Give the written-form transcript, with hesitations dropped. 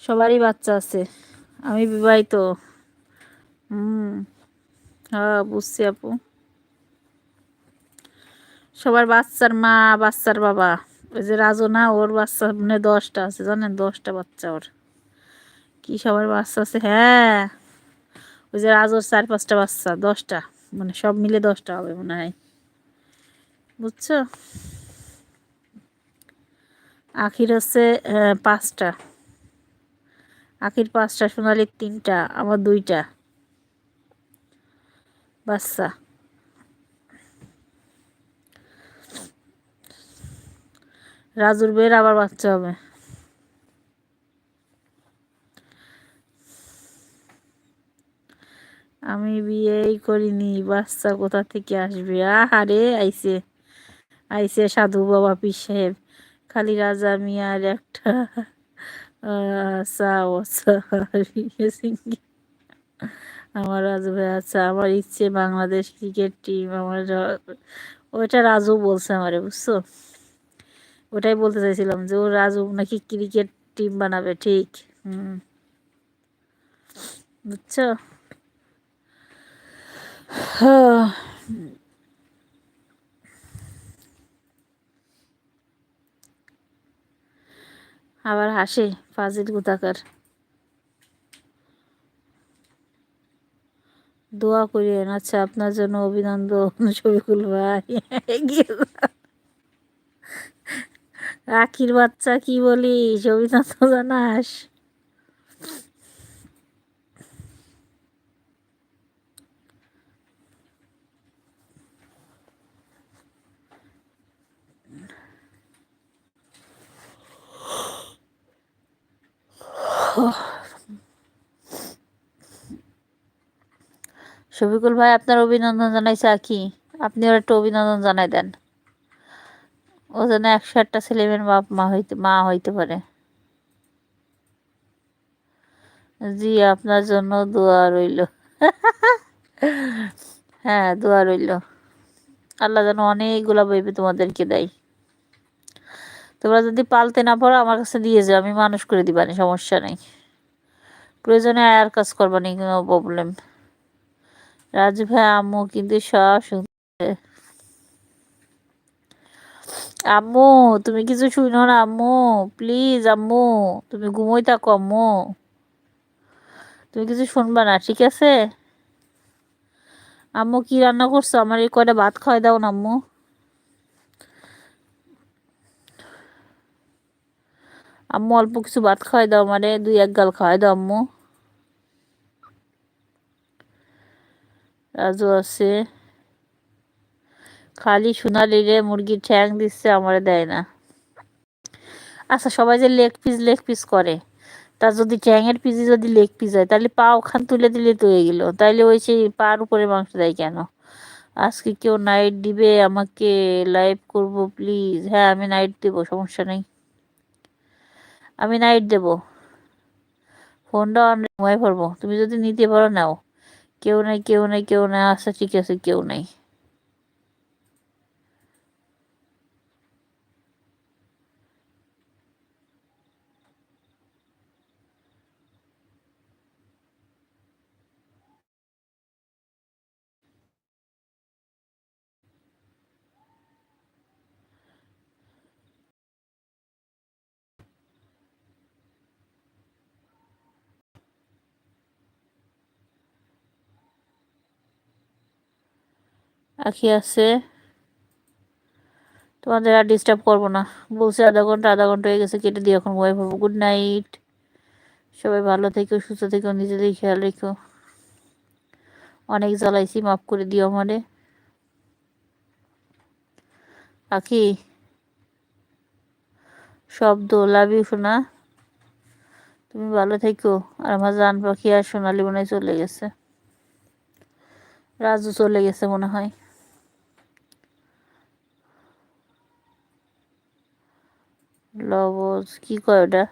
সবারই বাচ্চা আছে। আমি বিবাহিত। হুম। হ্যাঁ, বুঝছি আপু। সবার বাচ্চার মা, বাচ্চার বাবা। ওই যে রাজু না, ওর বাচ্চা মানে 10টা আছে, জানেন? 10টা বাচ্চা ওর। কি সবার বাচ্চা আছে? হ্যাঁ। ওই যে রাজুর 4-5টা বাচ্চা, 10টা। মানে সব মিলে 10টা হবে মনে হয়। বুঝছো? আখির হচ্ছে 5টা। আখির 5টা, সোনালির 3টা, আমার 2টা বাচ্চা। রাজুর বের আবার বাচ্চা হবে। আমি বিয়েই করিনি, বাচ্চা কোথা থেকে আসবে? আহারে, আইছে আইছে সাধু বাবা পীর সাহেব। খালি রাজা মিয়ার একটা চাও আমার রাজু ভাই। আচ্ছা, আমার ইচ্ছে বাংলাদেশ ক্রিকেট টিম আমার ওইটা রাজু বলছে আমারে, বুঝছো? ওটাই বলতে চাইছিলাম যে ও রাজু নাকি ক্রিকেট টিম বানাবে, ঠিক। হুম। বুঝছো? আবার হাসে ফাজিল কোথাকার। দোয়া করিয়েন। আচ্ছা, আপনার জন্য অভিনন্দন শফিকুল ভাই। এগিয়ে যা। আখির বাচ্চা কি বলিস, অভিনন্দন জানাস? শফিকুল ভাই আপনার অভিনন্দন জানাইছে আখি। আপনি ওর একটা অভিনন্দন জানাই দেন। ও যেন 101টা ছেলেমেয়ের মা হইতে পারে। জি, আপনার জন্য দোয়া রইল। হ্যাঁ, দোয়া রইল। আল্লাহ যেন অনেকগুলা বেবি তোমাদেরকে দেয়। তোমরা যদি পালতে না পারো আমার কাছে দিয়ে যাও, আমি মানুষ করে দিবানি, সমস্যা নেই। প্রয়োজনে আয়ার কাজ করবানি, কোনো প্রবলেম। রাজু ভাই আম্মু কিন্তু সব শুনতে। আম্মু, তুমি কিছু শুনো না আম্মু? প্লিজ আম্মু, তুমি ঘুমোই থাকো আম্মু। তুমি কিছু শুনবা না, ঠিক আছে? আম্মু কি রান্না করছো? আমার এই কয়টা ভাত খাওয়াই দাও না আম্মু। আম্মু অল্প কিছু ভাত খাওয়াই দাও, মানে 2-1 গাল খাওয়াই দাও আম্মু। রাজু আছে। খালি সোনালিরে মুরগির ঠ্যাং দিচ্ছে, আমারে দেয় না। আচ্ছা, সবাই যে লেগ পিস করে, তার যদি ঠ্যাংয়ের পিসি যদি লেগ পিস হয়, তাহলে পা ওখান তুলে দিলে তো হয়ে গেল। তাইলে ওই সেই পার উপরে মাংস দেয় কেন? আজকে কেউ নাইট দিবে আমাকে? লাইভ করব প্লিজ। হ্যাঁ, আমি নাইট দেব, সমস্যা নেই। আমি নাইট দেব। ফোনটা অন ঘুমাই পড়বো। তুমি যদি নিতে পারো নাও। কেউ নাই, কেউ নাই, কেউ নাই। আচ্ছা, ঠিক আছে, কেউ নাই। আখি আছে। তোমাদের আর ডিস্টার্ব করবো না। বলছে আধা ঘন্টা হয়ে গেছে, কেটে দিয়ে এখন ঘুমাই পড়বো। Good night. সবাই ভালো থেকো, সুস্থ থেকো, নিজেদের খেয়াল রেখো। অনেক জ্বালাইছি, মাফ করে দিও আমারে। আখি, শব্দ, লাভ ইউ সোনা। তুমি ভালো থেকো। আর আমার জান পাখি আর সোনালি মনে হয় চলে গেছে। রাজু চলে গেছে মনে হয়। লবজ কি কয় ওটা?